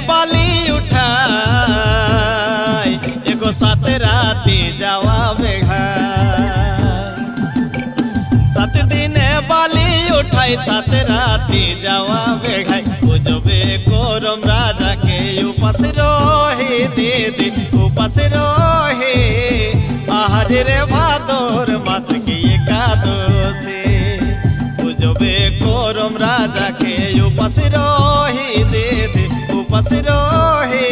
बाली उठाई एगो सात राती जावा बेघा। 7 दिने बाली उठाई 7 राती जावा बेघाई पूजबे करम राजा के उपास रहे दीदी उपास रहे आज रे भादर मास की एकादशी पूजबे करम राजा के उपास रहे दीदी उपास रहे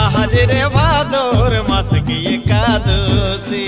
आज रे भादर मास की एकादशी।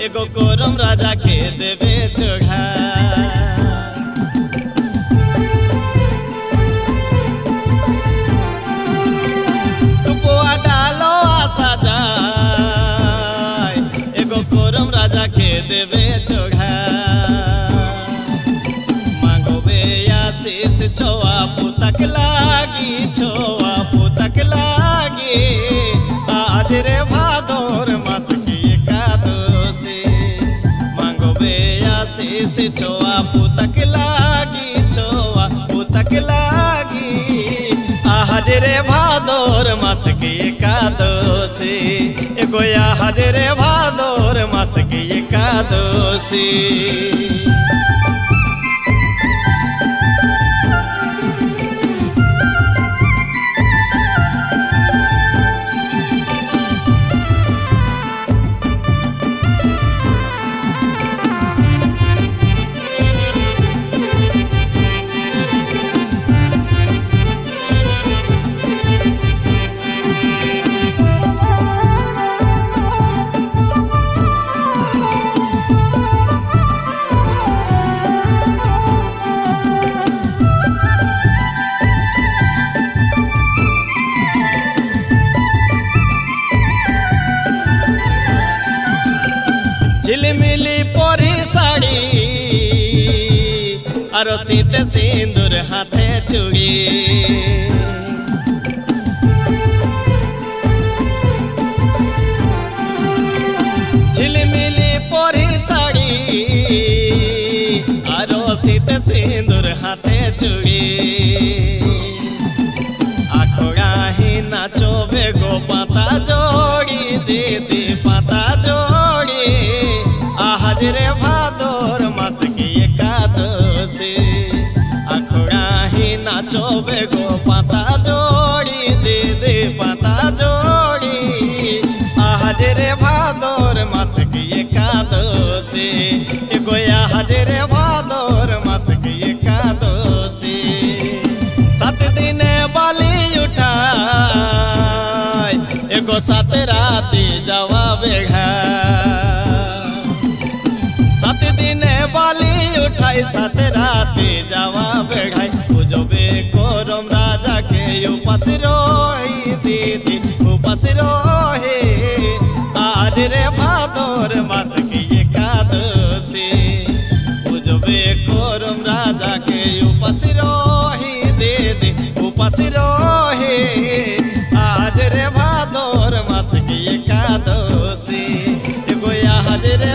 एगो करम राजा के देवे चढ़ा टुपुआ डालो आशा जाए एगो करम राजा के देवे चढ़ा मांगोबे आशीष छोआ पुतक लागी छोआ पुतक लागी आज रे भादर मास की एकादशी मांगोबे आशीष छोआ पुतक लागी छोआ पुतक लागी आज रे भादर मास की एकादशी एगो आज रे भादर मास की एकादशी। झिलमिली परी साड़ी और सीते सिंदूर हाथे चूड़ी झिलमिली परी साड़ी और सीते सिंदूर हाथे चूड़ी आखोड़ा ही नाचो बेगो पाता जोड़ी दीदी पाता जोड़ी आज रे भादर मास की एकादशी आखोड़ा ही नाचो बेगो पाता जोड़ी दीदी पाता जोड़ी आज रे भादर मास की एकादशी एगो आज रे भादर मास की एकादशी। 7 दिने बाली उठाई एगो 7 राती जावा बेघा 7 दिने बाली उठाई 7 राती जावा बेघाई पूजबे करम राजा के उपास रही दीदी उपास रहे आज रे भादर मास की एकादशी पूजबे करम राजा के उपास रही दीदी उपास रहे आज रे भादर मास की एकादशी एगो आज रे